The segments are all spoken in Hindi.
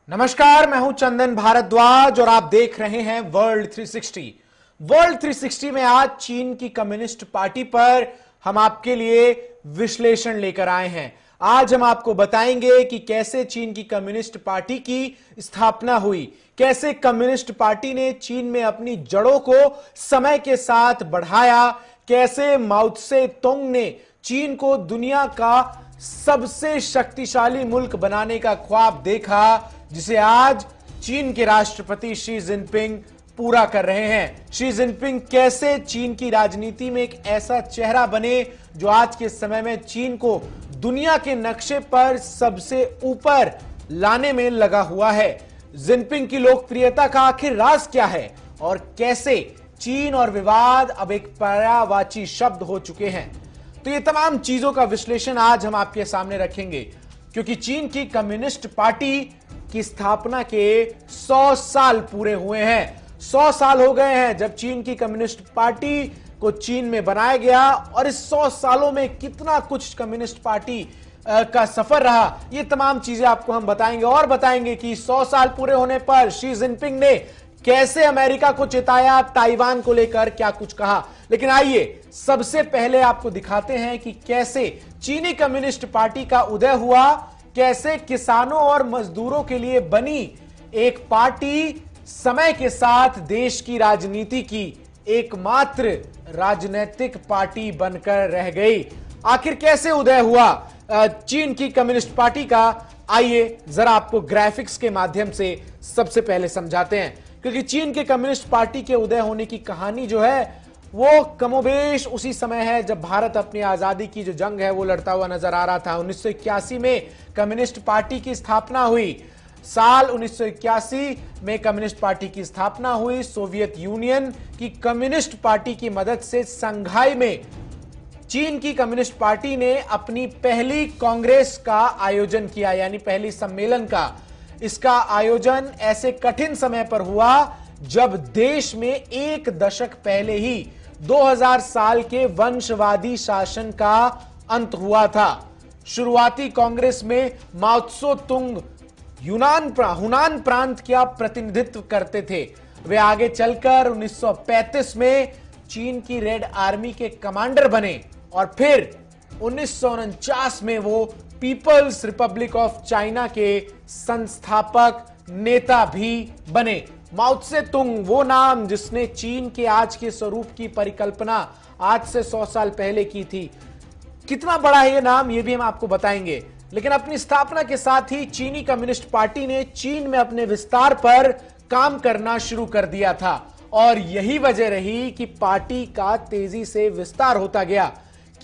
नमस्कार, मैं हूं चंदन भारद्वाज और आप देख रहे हैं वर्ल्ड 360। वर्ल्ड 360 में आज चीन की कम्युनिस्ट पार्टी पर हम आपके लिए विश्लेषण लेकर आए हैं। आज हम आपको बताएंगे कि कैसे चीन की कम्युनिस्ट पार्टी की स्थापना हुई, कैसे कम्युनिस्ट पार्टी ने चीन में अपनी जड़ों को समय के साथ बढ़ाया, कैसे माओ त्से तुंग ने चीन को दुनिया का सबसे शक्तिशाली मुल्क बनाने का ख्वाब देखा, जिसे आज चीन के राष्ट्रपति शी जिनपिंग पूरा कर रहे हैं। शी जिनपिंग कैसे चीन की राजनीति में एक ऐसा चेहरा बने जो आज के समय में चीन को दुनिया के नक्शे पर सबसे ऊपर लाने में लगा हुआ है। जिनपिंग की लोकप्रियता का आखिर राज क्या है और कैसे चीन और विवाद अब एक पर्यायवाची शब्द हो चुके हैं, तो ये तमाम चीजों का विश्लेषण आज हम आपके सामने रखेंगे, क्योंकि चीन की कम्युनिस्ट पार्टी की स्थापना के 100 साल पूरे हुए हैं। 100 साल हो गए हैं जब चीन की कम्युनिस्ट पार्टी को चीन में बनाया गया, और इस 100 सालों में कितना कुछ कम्युनिस्ट पार्टी का सफर रहा, ये तमाम चीजें आपको हम बताएंगे। और बताएंगे कि 100 साल पूरे होने पर शी जिनपिंग ने कैसे अमेरिका को चिताया, ताइवान को लेकर क्या कुछ कहा। लेकिन आइए सबसे पहले आपको दिखाते हैं कि कैसे चीनी कम्युनिस्ट पार्टी का उदय हुआ, कैसे किसानों और मजदूरों के लिए बनी एक पार्टी समय के साथ देश की राजनीति की एकमात्र राजनीतिक पार्टी बनकर रह गई। आखिर कैसे उदय हुआ चीन की कम्युनिस्ट पार्टी का, आइए जरा आपको ग्राफिक्स के माध्यम से सबसे पहले समझाते हैं। क्योंकि चीन के कम्युनिस्ट पार्टी के उदय होने की कहानी जो है वो कमोबेश उसी समय है जब भारत अपनी आजादी की जो जंग है वो लड़ता हुआ नजर आ रहा था। 1981 में कम्युनिस्ट पार्टी की स्थापना हुई। साल 1981 में कम्युनिस्ट पार्टी की स्थापना हुई। सोवियत यूनियन की कम्युनिस्ट पार्टी की मदद से संघाई में चीन की कम्युनिस्ट पार्टी ने अपनी पहली कांग्रेस का आयोजन किया, यानी पहली सम्मेलन का। इसका आयोजन ऐसे कठिन समय पर हुआ जब देश में एक दशक पहले ही 2000 साल के वंशवादी शासन का अंत हुआ था। शुरुआती कांग्रेस में माओ त्से तुंग हुनान प्रांत का प्रतिनिधित्व करते थे। वे आगे चलकर 1935 में चीन की रेड आर्मी के कमांडर बने और फिर 1949 में वो पीपल्स रिपब्लिक ऑफ चाइना के संस्थापक नेता भी बने। माओ त्से तुंग वो नाम जिसने चीन के आज के स्वरूप की परिकल्पना आज से 100 साल पहले की थी। कितना बड़ा है ये नाम, ये भी हम आपको बताएंगे। लेकिन अपनी स्थापना के साथ ही चीनी कम्युनिस्ट पार्टी ने चीन में अपने विस्तार पर काम करना शुरू कर दिया था, और यही वजह रही कि पार्टी का तेजी से विस्तार होता गया।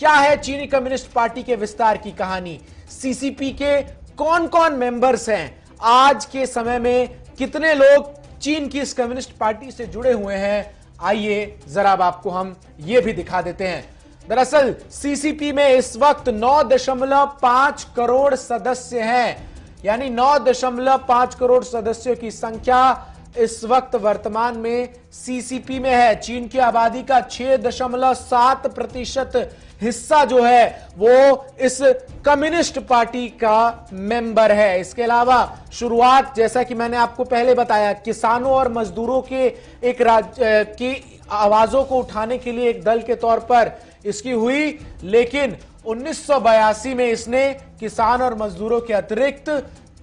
क्या है चीनी कम्युनिस्ट पार्टी के विस्तार की कहानी? सीसीपी के कौन कौन मेंबर्स हैं, आज के समय में कितने लोग चीन की इस कम्युनिस्ट पार्टी से जुड़े हुए हैं, आइए जरा अब आपको हम ये भी दिखा देते हैं। दरअसल सीसीपी में इस वक्त 9.5 करोड़ सदस्य हैं, यानी 9.5 करोड़ सदस्यों की संख्या इस वक्त वर्तमान में सीसीपी में है। चीन की आबादी का 6.7% हिस्सा जो है वो इस कम्युनिस्ट पार्टी का मेंबर है। इसके अलावा शुरुआत, जैसा कि मैंने आपको पहले बताया, किसानों और मजदूरों के की आवाजों को उठाने के लिए एक दल के तौर पर इसकी हुई। लेकिन 1982 में इसने किसान और मजदूरों के अतिरिक्त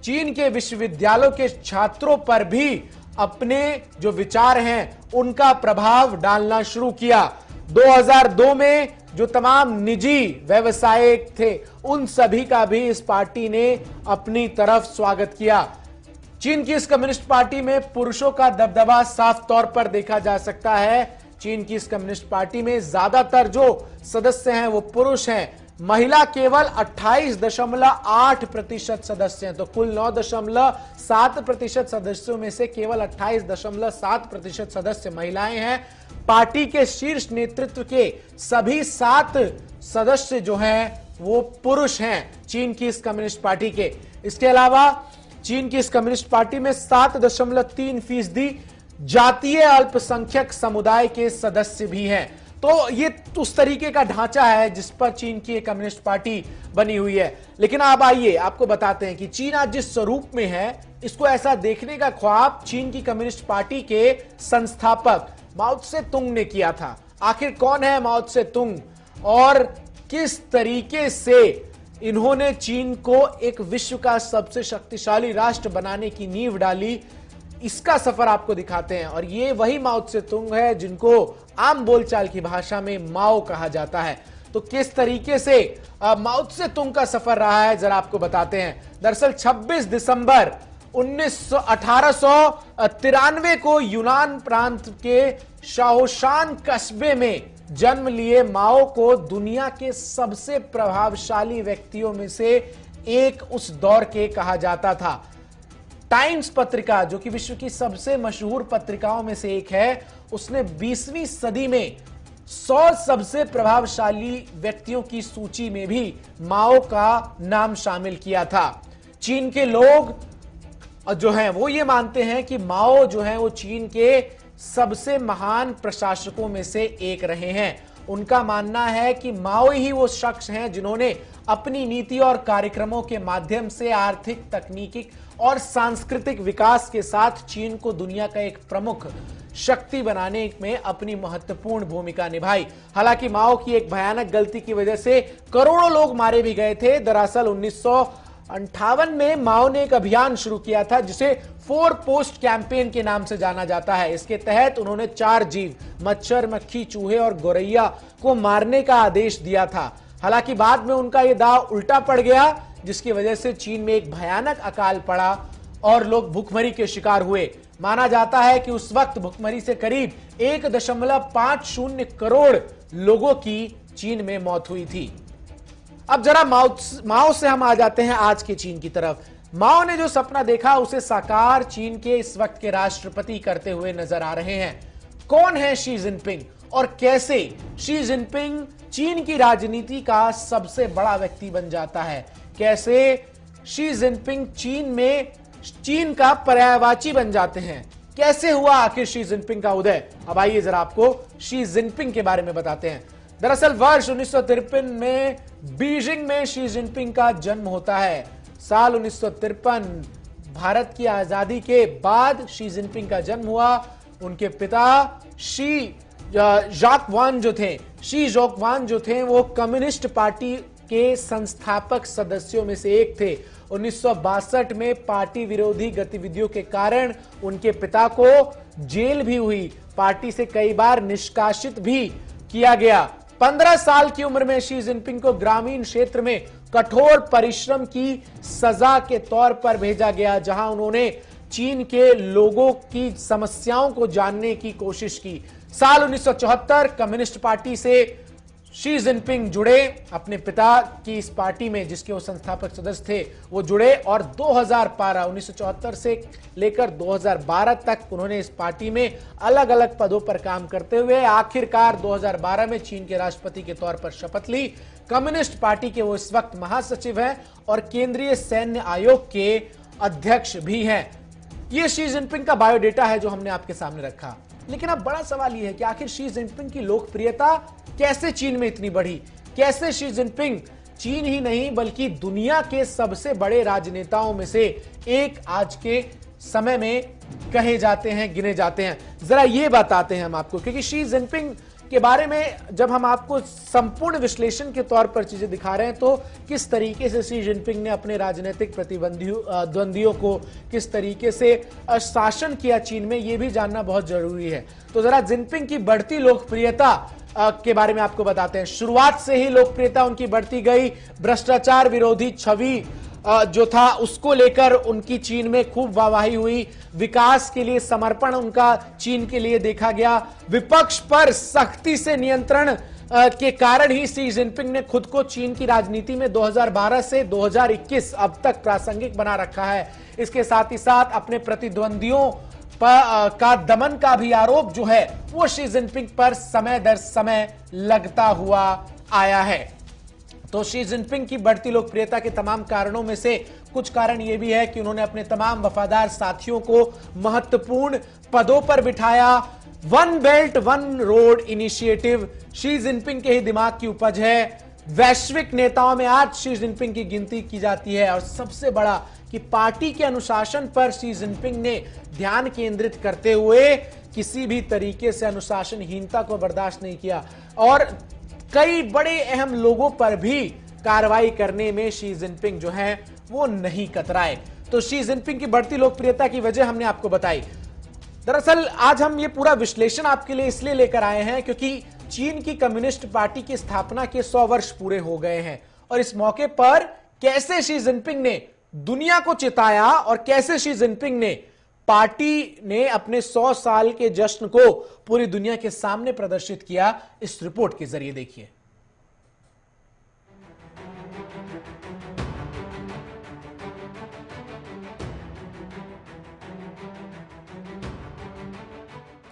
चीन के विश्वविद्यालयों के छात्रों पर भी अपने जो विचार हैं उनका प्रभाव डालना शुरू किया। 2002 में जो तमाम निजी व्यवसायिक थे उन सभी का भी इस पार्टी ने अपनी तरफ स्वागत किया। चीन की इस कम्युनिस्ट पार्टी में पुरुषों का दबदबा साफ तौर पर देखा जा सकता है। चीन की इस कम्युनिस्ट पार्टी में ज्यादातर जो सदस्य हैं वो पुरुष हैं। महिला केवल 28.8% सदस्य हैं। तो कुल 9.7% सदस्यों में से केवल 28.7% सदस्य महिलाएं हैं। पार्टी के शीर्ष नेतृत्व के सभी 7 सदस्य जो हैं वो पुरुष हैं चीन की इस कम्युनिस्ट पार्टी के। इसके अलावा चीन की इस कम्युनिस्ट पार्टी में 7.3% जातीय अल्पसंख्यक समुदाय के सदस्य भी हैं। तो ये उस तरीके का ढांचा है जिस पर चीन की एक कम्युनिस्ट पार्टी बनी हुई है। लेकिन अब आइए आपको बताते हैं कि चीन आज जिस स्वरूप में है इसको ऐसा देखने का ख्वाब चीन की कम्युनिस्ट पार्टी के संस्थापक माओ त्से तुंग ने किया था। आखिर कौन है माओ त्से तुंग और किस तरीके से इन्होंने चीन को एक विश्व का सबसे शक्तिशाली राष्ट्र बनाने की नींव डाली, इसका सफर आपको दिखाते हैं। और ये वही माओ त्से तुंग है जिनको आम बोलचाल की भाषा में माओ कहा जाता है। तो किस तरीके से माओ त्से तुंग का सफर रहा है जरा आपको बताते हैं। दरअसल 26 दिसंबर 1893 को यूनान प्रांत के शाओशान कस्बे में जन्म लिए माओ को दुनिया के सबसे प्रभावशाली व्यक्तियों में से एक उस दौर के कहा जाता था। टाइम्स पत्रिका, जो कि विश्व की सबसे मशहूर पत्रिकाओं में से एक है, उसने 20वीं सदी में 100 सबसे प्रभावशाली व्यक्तियों की सूची में भी माओ का नाम शामिल किया था। चीन के लोग जो हैं वो ये मानते हैं कि माओ जो है वो चीन के सबसे महान प्रशासकों में से एक रहे हैं। उनका मानना है कि माओ ही वो शख्स हैं जिन्होंने अपनी नीति और कार्यक्रमों के माध्यम से आर्थिक, तकनीकी और सांस्कृतिक विकास के साथ चीन को दुनिया का एक प्रमुख शक्ति बनाने में अपनी महत्वपूर्ण भूमिका निभाई। हालांकि माओ की एक भयानक गलती की वजह से करोड़ों लोग मारे भी गए थे। दरअसल 1958 में माओ ने एक अभियान शुरू किया था जिसे 4 पोस्ट कैंपेन के नाम से जाना जाता है। इसके तहत उन्होंने 4 जीव, मच्छर, मक्खी, चूहे और गौरैया को मारने का आदेश दिया था। हालांकि बाद में उनका यह दांव उल्टा पड़ गया, जिसकी वजह से चीन में एक भयानक अकाल पड़ा और लोग भूखमरी के शिकार हुए। माना जाता है कि उस वक्त भूखमरी से करीब 1.50 करोड़ लोगों की चीन में मौत हुई थी। अब जरा माओ से हम आ जाते हैं आज के चीन की तरफ। माओ ने जो सपना देखा उसे साकार चीन के इस वक्त के राष्ट्रपति करते हुए नजर आ रहे हैं। कौन है शी जिनपिंग और कैसे शी जिनपिंग चीन की राजनीति का सबसे बड़ा व्यक्ति बन जाता है? कैसे शी जिनपिंग चीन का पर्यायवाची बन जाते हैं? कैसे हुआ आखिर शी जिनपिंग का उदय? अब आइए जरा आपको शी जिनपिंग के बारे में बताते हैं। दरअसल वर्ष 1953 में बीजिंग में शी जिनपिंग का जन्म होता है। साल 1953 भारत की आजादी के बाद शी जिनपिंग का जन्म हुआ। उनके पिता शी जोकवान जो थे वो कम्युनिस्ट पार्टी के संस्थापक सदस्यों में से एक थे। 1962 में पार्टी विरोधी गतिविधियों के कारण उनके पिता को जेल भी हुई, पार्टी से कई बार निष्कासित भी किया गया। 15 साल की उम्र में शी जिनपिंग को ग्रामीण क्षेत्र में कठोर परिश्रम की सजा के तौर पर भेजा गया, जहां उन्होंने चीन के लोगों की समस्याओं को जानने की कोशिश की। साल 1974 कम्युनिस्ट पार्टी से शी जिनपिंग जुड़े। अपने पिता की इस पार्टी में, जिसके वो संस्थापक सदस्य थे, वो जुड़े और 1974 से लेकर 2012 तक उन्होंने इस पार्टी में अलग अलग पदों पर काम करते हुए आखिरकार 2012 में चीन के राष्ट्रपति के तौर पर शपथ ली। कम्युनिस्ट पार्टी के वो इस वक्त महासचिव हैं और केंद्रीय सैन्य आयोग के अध्यक्ष भी हैं। ये शी जिनपिंग का बायोडेटा है जो हमने आपके सामने रखा। लेकिन अब बड़ा सवाल यह है कि आखिर शी जिनपिंग की लोकप्रियता कैसे चीन में इतनी बढ़ी? कैसे शी जिनपिंग चीन ही नहीं बल्कि दुनिया के सबसे बड़े राजनेताओं में से एक आज के समय में कहे जाते हैं, गिने जाते हैं? जरा ये बताते हैं हम आपको, क्योंकि शी जिनपिंग के बारे में जब हम आपको संपूर्ण विश्लेषण के तौर पर चीजें दिखा रहे हैं तो किस तरीके से शी जिनपिंग ने अपने राजनीतिक द्वंद्वियों को किस तरीके से शासन किया चीन में, यह भी जानना बहुत जरूरी है। तो जरा जिनपिंग की बढ़ती लोकप्रियता के बारे में आपको बताते हैं। शुरुआत से ही लोकप्रियता उनकी बढ़ती गई। भ्रष्टाचार विरोधी छवि जो था उसको लेकर उनकी चीन में खूब वाहवाही हुई। विकास के लिए समर्पण उनका चीन के लिए देखा गया। विपक्ष पर सख्ती से नियंत्रण के कारण ही शी जिनपिंग ने खुद को चीन की राजनीति में 2012 से 2021 अब तक प्रासंगिक बना रखा है। इसके साथ ही साथ अपने प्रतिद्वंदियों का दमन का भी आरोप जो है वो शी जिनपिंग पर समय दर समय लगता हुआ आया है। तो शी जिनपिंग की बढ़ती लोकप्रियता के तमाम कारणों में से कुछ कारण यह भी है कि उन्होंने अपने तमाम वफादार साथियों को महत्वपूर्ण पदों पर बिठाया। One belt one road initiative Xi Jinping के ही दिमाग की उपज है। वैश्विक नेताओं में आज शी जिनपिंग की गिनती की जाती है और सबसे बड़ा कि पार्टी के अनुशासन पर शी जिनपिंग ने ध्यान केंद्रित करते हुए किसी भी तरीके से अनुशासनहीनता को बर्दाश्त नहीं किया और कई बड़े अहम लोगों पर भी कार्रवाई करने में शी जिनपिंग जो है वो नहीं कतराए। तो शी जिनपिंग की बढ़ती लोकप्रियता की वजह हमने आपको बताई। दरअसल आज हम ये पूरा विश्लेषण आपके लिए इसलिए लेकर आए हैं क्योंकि चीन की कम्युनिस्ट पार्टी की स्थापना के 100 वर्ष पूरे हो गए हैं और इस मौके पर कैसे शी जिनपिंग ने दुनिया को चिताया और कैसे शी जिनपिंग ने पार्टी ने अपने 100 साल के जश्न को पूरी दुनिया के सामने प्रदर्शित किया, इस रिपोर्ट के जरिए देखिए।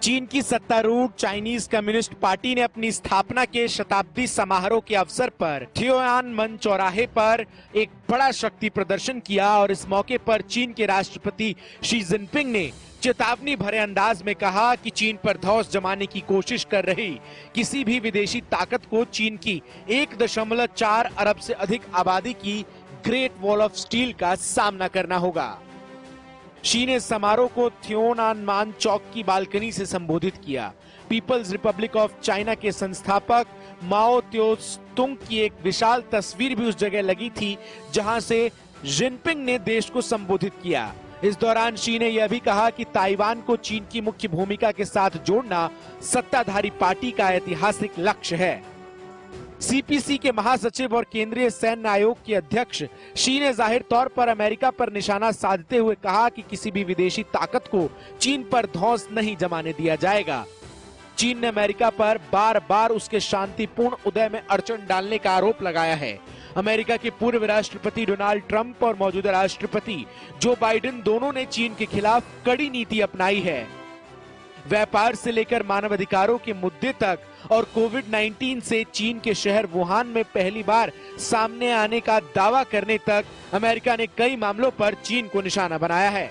चीन की सत्तारूढ़ चाइनीज कम्युनिस्ट पार्टी ने अपनी स्थापना के शताब्दी समारोह के अवसर पर थियोआनमन चौराहे पर एक बड़ा शक्ति प्रदर्शन किया और इस मौके पर चीन के राष्ट्रपति शी जिनपिंग ने चेतावनी भरे अंदाज में कहा कि चीन पर धौंस जमाने की कोशिश कर रही किसी भी विदेशी ताकत को चीन की 1.4 अरब से अधिक आबादी की ग्रेट वॉल ऑफ स्टील का सामना करना होगा। शी ने समारोह को थियोआनमन चौक की बालकनी से संबोधित किया। पीपल्स रिपब्लिक ऑफ चाइना के संस्थापक माओ त्से-तुंग की एक विशाल तस्वीर भी उस जगह लगी थी जहां से जिनपिंग ने देश को संबोधित किया। इस दौरान शी ने यह भी कहा कि ताइवान को चीन की मुख्य भूमिका के साथ जोड़ना सत्ताधारी पार्टी का ऐतिहासिक लक्ष्य है। सीपीसी के महासचिव और केंद्रीय सैन्य आयोग के अध्यक्ष शी ने जाहिर तौर पर अमेरिका पर निशाना साधते हुए कहा कि किसी भी विदेशी ताकत को चीन पर धौंस नहीं जमाने दिया जाएगा। चीन ने अमेरिका पर बार बार उसके शांतिपूर्ण उदय में अड़चन डालने का आरोप लगाया है। अमेरिका के पूर्व राष्ट्रपति डोनाल्ड ट्रंप और मौजूदा राष्ट्रपति जो बाइडेन दोनों ने चीन के खिलाफ कड़ी नीति अपनाई है। व्यापार से लेकर मानवाधिकारों के मुद्दे तक और कोविड-19 से चीन के शहर वुहान में पहली बार सामने आने का दावा करने तक अमेरिका ने कई मामलों पर चीन को निशाना बनाया है।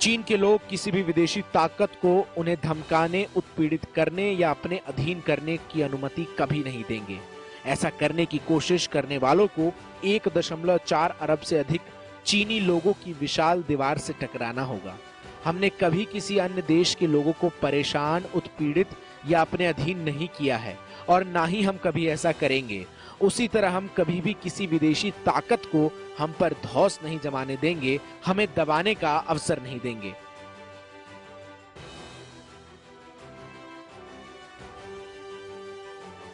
चीन के लोग किसी भी विदेशी ताकत को उन्हें धमकाने, उत्पीड़ित करने या अपने अधीन करने की अनुमति कभी नहीं देंगे। ऐसा करने की कोशिश करने वालों को 1.4 अरब से अधिक चीनी लोगों की विशाल दीवार से टकराना होगा। हमने कभी किसी अन्य देश के लोगों को परेशान, उत्पीड़ित या अपने अधीन नहीं किया है और ना ही हम कभी ऐसा करेंगे। उसी तरह हम कभी भी किसी विदेशी ताकत को हम पर धौंस नहीं जमाने देंगे, हमें दबाने का अवसर नहीं देंगे।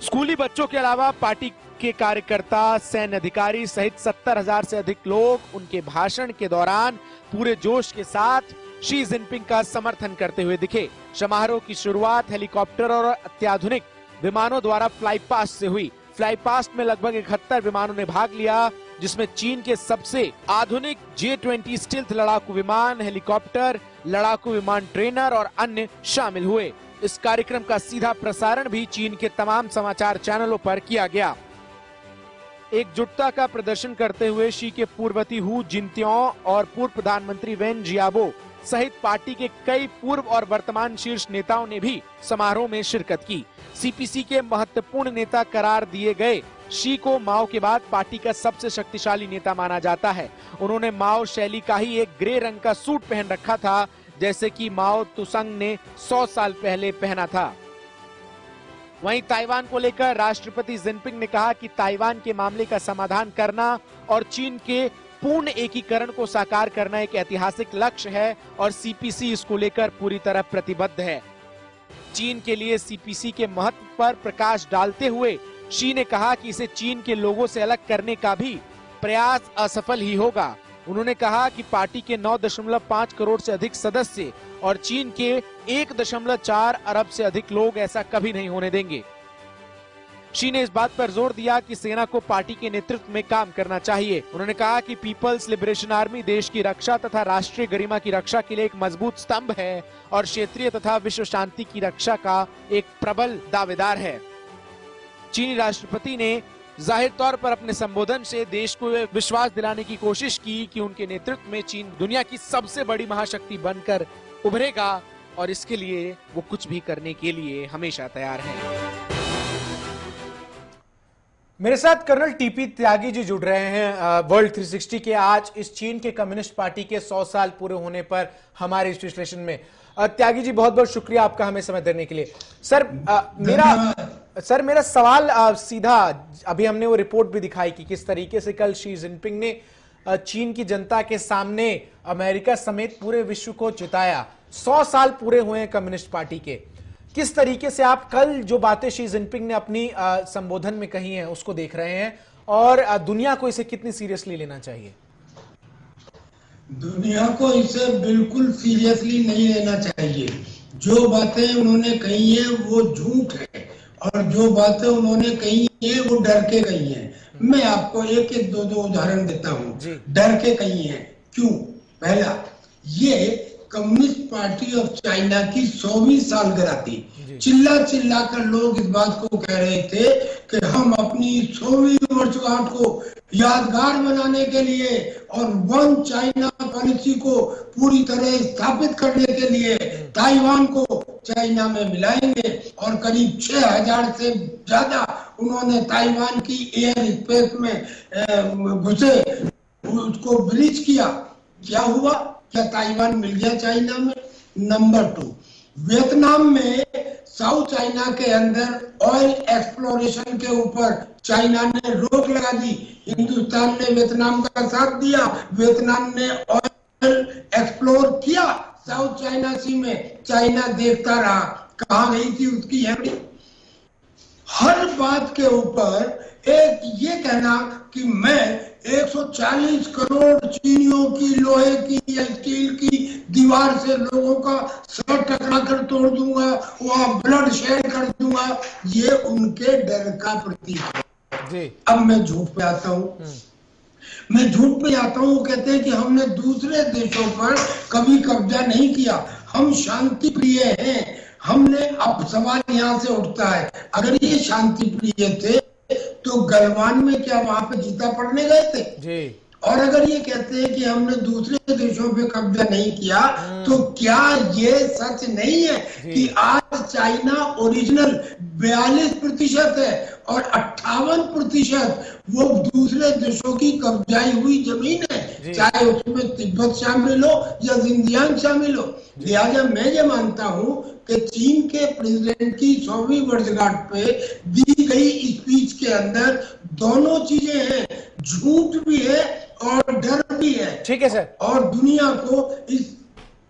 स्कूली बच्चों के अलावा पार्टी के कार्यकर्ता, सैन्य अधिकारी सहित 70,000 से अधिक लोग उनके भाषण के दौरान पूरे जोश के साथ शी जिनपिंग का समर्थन करते हुए दिखे। समारोह की शुरुआत हेलीकॉप्टर और अत्याधुनिक विमानों द्वारा फ्लाई पास्ट से हुई। फ्लाई पास्ट में लगभग 71 विमानों ने भाग लिया, जिसमें चीन के सबसे आधुनिक J-20 स्टील्थ लड़ाकू विमान, हेलीकॉप्टर, लड़ाकू विमान ट्रेनर और अन्य शामिल हुए। इस कार्यक्रम का सीधा प्रसारण भी चीन के तमाम समाचार चैनलों पर किया गया। एकजुटता का प्रदर्शन करते हुए शी के पूर्ववर्ती हू जिनताओ और पूर्व प्रधानमंत्री वेन जियाबो सहित पार्टी के कई पूर्व और वर्तमान शीर्ष नेताओं ने भी समारोह में शिरकत की। सीपीसी के महत्वपूर्ण नेता करार दिए गए शी को माओ के बाद पार्टी का सबसे शक्तिशाली नेता माना जाता है। उन्होंने माओ शैली का ही एक ग्रे रंग का सूट पहन रखा था, जैसे कि माओ तुसंग ने 100 साल पहले पहना था। वहीं ताइवान को लेकर राष्ट्रपति जिनपिंग ने कहा कि ताइवान के मामले का समाधान करना और चीन के पूर्ण एकीकरण को साकार करना एक ऐतिहासिक लक्ष्य है और सीपीसी इसको लेकर पूरी तरह प्रतिबद्ध है। चीन के लिए सीपीसी के महत्व पर प्रकाश डालते हुए शी ने कहा कि इसे चीन के लोगों से अलग करने का भी प्रयास असफल ही होगा। उन्होंने कहा कि पार्टी के 9.5 करोड़ से अधिक सदस्य और चीन के 1.4 अरब से अधिक लोग ऐसा कभी नहीं होने देंगे। शी ने इस बात पर जोर दिया कि सेना को पार्टी के नेतृत्व में काम करना चाहिए। उन्होंने कहा कि पीपल्स लिबरेशन आर्मी देश की रक्षा तथा राष्ट्रीय गरिमा की रक्षा के लिए एक मजबूत स्तंभ है और क्षेत्रीय तथा विश्व शांति की रक्षा का एक प्रबल दावेदार है। चीनी राष्ट्रपति ने जाहिर तौर पर अपने संबोधन से देश को विश्वास दिलाने की कोशिश की कि उनके नेतृत्व में चीन दुनिया की सबसे बड़ी महाशक्ति बनकर उभरेगा और इसके लिए वो कुछ भी करने के लिए हमेशा तैयार है। मेरे साथ कर्नल टीपी त्यागी जी जुड़ रहे हैं वर्ल्ड 360 के आज इस चीन के कम्युनिस्ट पार्टी के 100 साल पूरे होने पर हमारे इस विश्लेषण में। त्यागी जी बहुत बहुत शुक्रिया आपका हमें समय देने के लिए। सर मेरा सवाल सीधा, अभी हमने वो रिपोर्ट भी दिखाई कि किस तरीके से कल शी जिनपिंग ने चीन की जनता के सामने अमेरिका समेत पूरे विश्व को जिताया। 100 साल पूरे हुए हैं कम्युनिस्ट पार्टी के। किस तरीके से आप कल जो बातें शी जिनपिंग ने अपनी संबोधन में कही हैं उसको देख रहे हैं, और दुनिया को इसे कितनी सीरियसली लेना चाहिए? दुनिया को इसे बिल्कुल सीरियसली नहीं लेना चाहिए। जो बातें उन्होंने कही है वो झूठ है, और जो बातें उन्होंने कही है वो डर के कही है। मैं आपको एक एक दो उदाहरण देता हूँ। डर के कही है क्यों? पहला, ये कम्युनिस्ट पार्टी ऑफ चाइना की 100वीं सालगिरह थी। चिल्ला चिल्ला कर लोग इस बात को कह रहे थे कि हम अपनी 100वीं वर्षगांठ को यादगार बनाने के लिए और वन चाइना पॉलिसी को पूरी तरह स्थापित करने के लिए ताइवान को चाइना में मिलाएंगे, और करीब 6000 से ज्यादा उन्होंने ताइवान की एयर स्पेस में घुसे, उसको ब्रीच किया। क्या हुआ? क्या ताइवान मिल गया चाइना में? नंबर 2, वियतनाम में साउथ चाइना के अंदर ऑयल एक्सप्लोरेशन के ऊपर चाइना ने रोक लगा दी। हिंदुस्तान ने वियतनाम का साथ दिया। वियतनाम ने ऑयल एक्सप्लोर किया साउथ चाइना सी में, चाइना देखता रहा। कहां गई थी उसकी हेवड़ी? हर बात के ऊपर एक ये कहना कि मैं 140 करोड़ चीनियों की लोहे की या स्टील की दीवार से लोगों का सर टकरा कर तोड़ दूंगा, वहां ब्लड शेड कर दूंगा, ये उनके डर का प्रतीक है। अब मैं झूठ पे आता हूँ। वो कहते हैं कि हमने दूसरे देशों पर कभी कब्जा नहीं किया, हम शांति प्रिय हैं। हमने, अब सवाल यहाँ से उठता है, अगर ये शांति प्रिय थे तो गलवान में क्या वहां पे गीता पढ़ने गए थे? जी। और अगर ये कहते हैं कि हमने दूसरे देशों पे कब्जा नहीं किया, तो क्या ये सच नहीं है कि आज चाइना ओरिजिनल 42% है और 58% वो दूसरे देशों की कब्जाई हुई जमीन है, चाहे उसमें तिब्बत शामिल हो या जिंजियांग शामिल हो। लिहाजा मैं ये मानता हूँ कि चीन के प्रेसिडेंट की 100वीं वर्षगांठ पे दी गई स्पीच के अंदर दोनों चीजें हैं, झूठ भी है और डर भी है। ठीक है सर। और दुनिया को इस,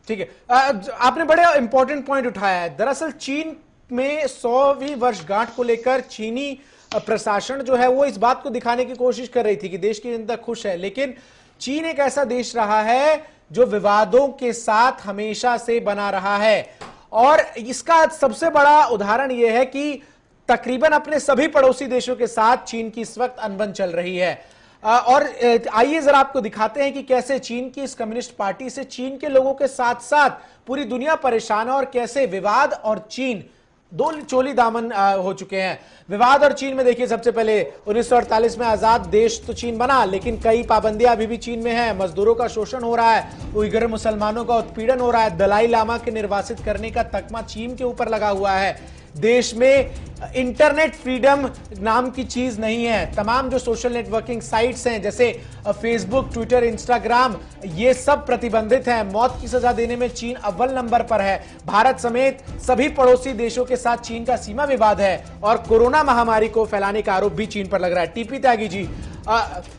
ठीक है, आपने बड़े इंपॉर्टेंट पॉइंट उठाया है। दरअसल चीन में 100वीं वर्षगांठ को लेकर चीनी प्रशासन जो है वो इस बात को दिखाने की कोशिश कर रही थी कि देश की जनता खुश है, लेकिन चीन एक ऐसा देश रहा है जो विवादों के साथ हमेशा से बना रहा है, और इसका सबसे बड़ा उदाहरण यह है कि तकरीबन अपने सभी पड़ोसी देशों के साथ चीन की इस वक्त अनबन चल रही है। और आइए जरा आपको दिखाते हैं कि कैसे चीन की इस कम्युनिस्ट पार्टी से चीन के लोगों के साथ साथ पूरी दुनिया परेशान है, और कैसे विवाद और चीन दो चोली दामन हो चुके हैं। विवाद और चीन में देखिए, सबसे पहले 1948 में आजाद देश तो चीन बना, लेकिन कई पाबंदियां अभी भी चीन में हैं। मजदूरों का शोषण हो रहा है, उइगर मुसलमानों का उत्पीड़न हो रहा है, दलाई लामा के निर्वासित करने का तकमा चीन के ऊपर लगा हुआ है। देश में इंटरनेट फ्रीडम नाम की चीज नहीं है। तमाम जो सोशल नेटवर्किंग साइट्स हैं जैसे फेसबुक, ट्विटर, इंस्टाग्राम, ये सब प्रतिबंधित हैं। मौत की सजा देने में चीन अव्वल नंबर पर है। भारत समेत सभी पड़ोसी देशों के साथ चीन का सीमा विवाद है, और कोरोना महामारी को फैलाने का आरोप भी चीन पर लग रहा है। टीपी त्यागी जी,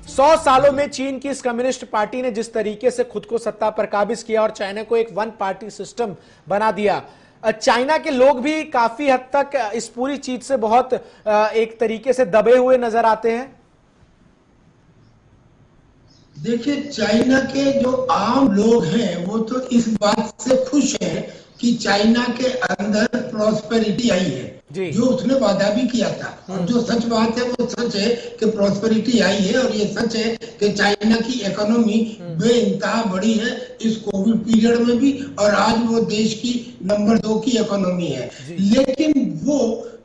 100 सालों में चीन की इस कम्युनिस्ट पार्टी ने जिस तरीके से खुद को सत्ता पर काबिज किया और चाइना को एक वन पार्टी सिस्टम बना दिया, चाइना के लोग भी काफी हद तक इस पूरी चीज से बहुत एक तरीके से दबे हुए नजर आते हैं। देखिए, चाइना के जो आम लोग हैं वो तो इस बात से खुश हैं कि चाइना के अंदर प्रॉस्पेरिटी आई है, जो उसने वादा भी किया था। और जो सच बात है वो सच है कि प्रॉस्पेरिटी आई है, और ये सच है कि चाइना की इकोनॉमी बेइंतहा बड़ी है इस कोविड पीरियड में भी, और आज वो देश की नंबर 2 की इकोनॉमी है। लेकिन वो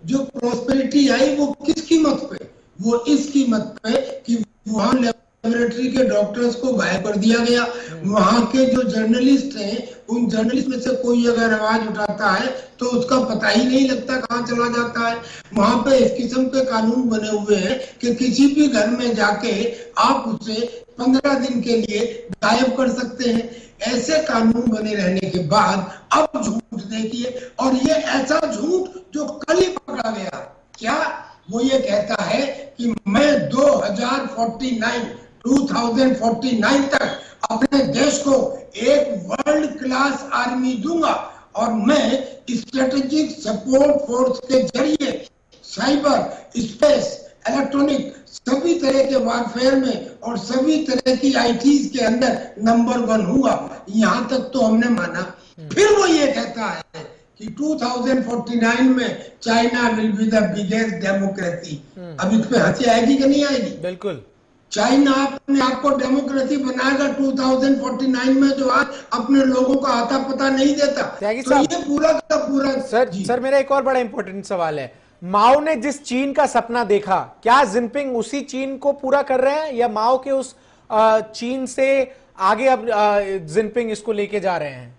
जो प्रॉस्पेरिटी आई वो किस कीमत पे? वो इस कीमत पे कि वुहान लेबोरेटरी के डॉक्टर्स को गायब कर दिया गया। वहां के जो जर्नलिस्ट हैं, उन जर्नलिस्ट में से कोई अगर आवाज उठाता है तो उसका पता ही नहीं लगता कहाँ चला जाता है। वहां पे इस किस्म के कानून बने हुए हैं कि किसी भी घर में जाके आप उसे 15 दिन के लिए गायब कर सकते हैं। ऐसे कानून बने रहने के बाद अब झूठ देखिए, और ये ऐसा झूठ जो कल ही पकड़ा गया। क्या वो ये कहता है कि मैं 2049 तक अपने देश को एक वर्ल्ड क्लास आर्मी दूंगा और मैं स्ट्रेटेजिक सपोर्ट फोर्स के जरिए साइबर, स्पेस, इलेक्ट्रॉनिक सभी तरह के वारफेयर में और सभी तरह की आईटीज के अंदर नंबर 1 हुआ। यहां तक तो हमने माना। फिर वो ये कहता है कि 2049 में China will be the biggest democracy. अब इस पे हंसी आएगी कि नहीं आएगी? बिल्कुल। चाइना अपने आप को डेमोक्रेसी बनाएगा 2049 में, जो आज अपने लोगों का आता पता नहीं देता। तो ये पूरा का पूरा। सर मेरा एक और बड़ा इंपॉर्टेंट सवाल है, माओ ने जिस चीन का सपना देखा, क्या जिनपिंग उसी चीन को पूरा कर रहे हैं या माओ के उस चीन से आगे अब जिनपिंग इसको लेके जा रहे हैं?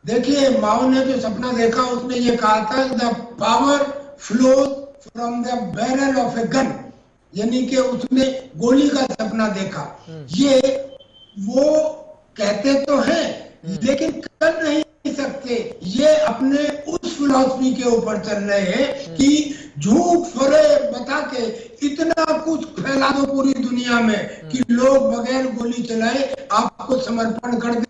देखिए, माओ ने जो सपना देखा उसने ये कहा था, the power flows from the barrel of a gun, यानी कि उसने गोली का सपना देखा। ये वो कहते तो हैं लेकिन कर नहीं सकते। ये अपने उस फिलॉसफी के ऊपर चल रहे हैं कि झूठ फरे बता के इतना कुछ फैला दो पूरी दुनिया में कि लोग बगैर गोली चलाए आपको समर्पण कर दे।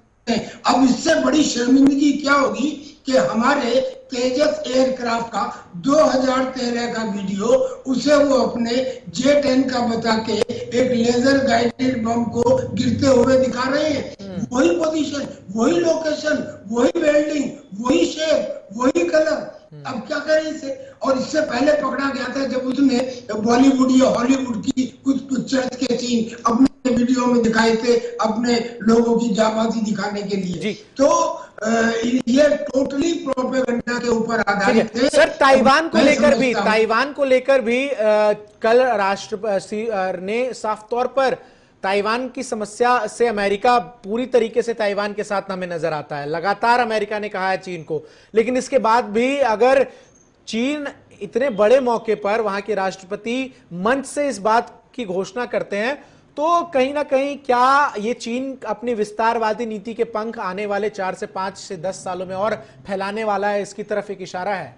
अब इससे बड़ी शर्मिंदगी क्या होगी कि हमारे तेजस एयरक्राफ्ट का 2013 का वीडियो, उसे वो अपने J-10 का बता के एक लेजर गाइडेड बम को गिरते हुए दिखा रहे हैं। वही पोजीशन, वही लोकेशन, वही वेल्डिंग, वही शेप, वही कलर। अब क्या करें इसे? और इससे पहले पकड़ा गया था जब उसने बॉलीवुड या हॉलीवुड की कुछ पिक्चर्स के सीन अपने वीडियो में दिखाए थे अपने लोगों की जाबाजी दिखाने के लिए। तो ये टोटली प्रोपेगेंडा के ऊपर आधारित है। सर, ताइवान को लेकर भी कल राष्ट्रपति ने साफ तौर पर ताइवान की समस्या से अमेरिका पूरी तरीके से ताइवान के साथ हमें नजर आता है। लगातार अमेरिका ने कहा है चीन को, लेकिन इसके बाद भी अगर चीन इतने बड़े मौके पर वहां के राष्ट्रपति मंच से इस बात की घोषणा करते हैं, तो कहीं ना कहीं क्या ये चीन अपनी विस्तारवादी नीति के पंख आने वाले 4 से 5 से 10 सालों में और फैलाने वाला है, इसकी तरफ एक इशारा है?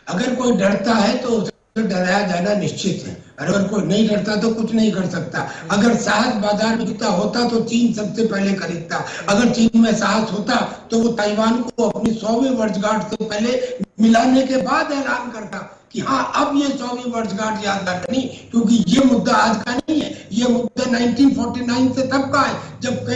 अगर कोई डरता है तो डराया जाना निश्चित है। अगर कोई नहीं डरता तो कुछ नहीं कर सकता। अगर साहस बाजार में बिकता होता तो चीन सबसे पहले खरीदता। अगर चीन में साहस होता तो वो ताइवान को अपनी 100वीं वर्षगांठ से पहले मिलाने के बाद ऐलान करता कि हाँ, अब ये 100वीं वर्षगांठ यादगार नहीं, क्योंकि ये मुद्दा आज का नहीं है। ये मुद्दा 1949 से तब का है, जब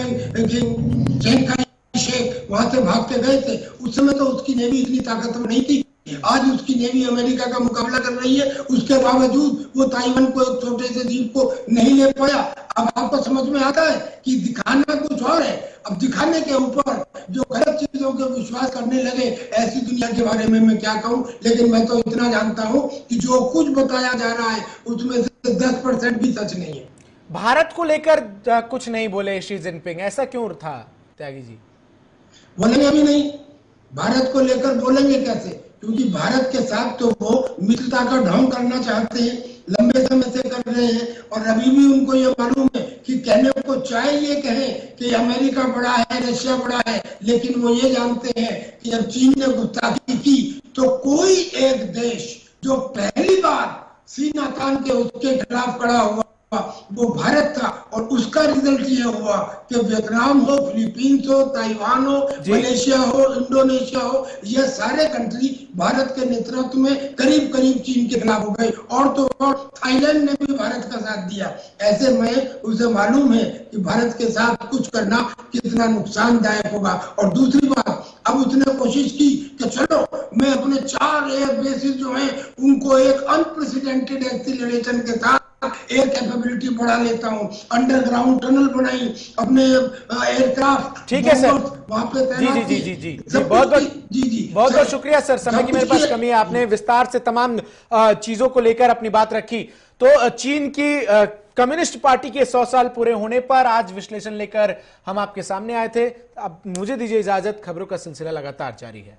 शेख वहां से भाग के गए थे। उस समय तो उसकी नेवी इतनी ताकतवर नहीं थी। आज उसकी नेवी अमेरिका का मुकाबला कर रही है, उसके बावजूद वो ताइवान को एक छोटे से द्वीप को नहीं ले पाया। अब आपको समझ में आता है कि दिखाना कुछ और है। अब दिखाने के ऊपर जो गलत चीजों के विश्वास करने लगे, ऐसी दुनिया के बारे में मैं क्या कहूं। लेकिन मैं तो इतना जानता हूं कि जो कुछ बताया जा रहा है उसमें से 10% भी सच नहीं है। भारत को लेकर कुछ नहीं बोले शी जिनपिंग, ऐसा क्यों था त्यागी जी? बोलेंगे अभी नहीं। भारत को लेकर बोलेंगे कैसे? क्योंकि भारत के साथ तो वो मित्रता का ढोंग करना चाहते हैं, लंबे समय से कर रहे हैं। और अभी भी उनको ये मालूम है कि कहने को चाहे ये कहें कि अमेरिका बड़ा है, रशिया बड़ा है, लेकिन वो ये जानते हैं कि जब चीन ने गुस्ताखी की तो कोई एक देश जो पहली बार सीना तान के उसके खिलाफ खड़ा हुआ वो भारत था। और उसका रिजल्ट ये हुआ कि वियतनाम हो, फिलीपींस हो, ताइवान हो, मलेशिया हो, इंडोनेशिया हो, ये सारे कंट्री भारत के नेतृत्व में करीब करीब चीन के खिलाफ हो गए। और तो और थाईलैंड ने भी भारत का साथ दिया। ऐसे में उसे मालूम है कि भारत के साथ कुछ करना कितना नुकसानदायक होगा। और दूसरी बात, अब उसने कोशिश की कि चलो मैं अपने 4 एयर बेसिस जो हैं उनको एक अनप्रेसिडेंटेड एक्सीलरेशन के साथ एयर कैपेबिलिटी बढ़ा लेता हूँ, अंडरग्राउंड टनल बनाई, अपने एयरक्राफ्ट ठीक है सर, वहां पे तैनात जी जी जी जी जी बहुत बहुत शुक्रिया सर, समय की मेरे पास कमी है, आपने विस्तार से तमाम चीजों को लेकर अपनी बात रखी। तो चीन की कम्युनिस्ट पार्टी के 100 साल पूरे होने पर आज विश्लेषण लेकर हम आपके सामने आए थे। अब मुझे दीजिए इजाजत, खबरों का सिलसिला लगातार जारी है।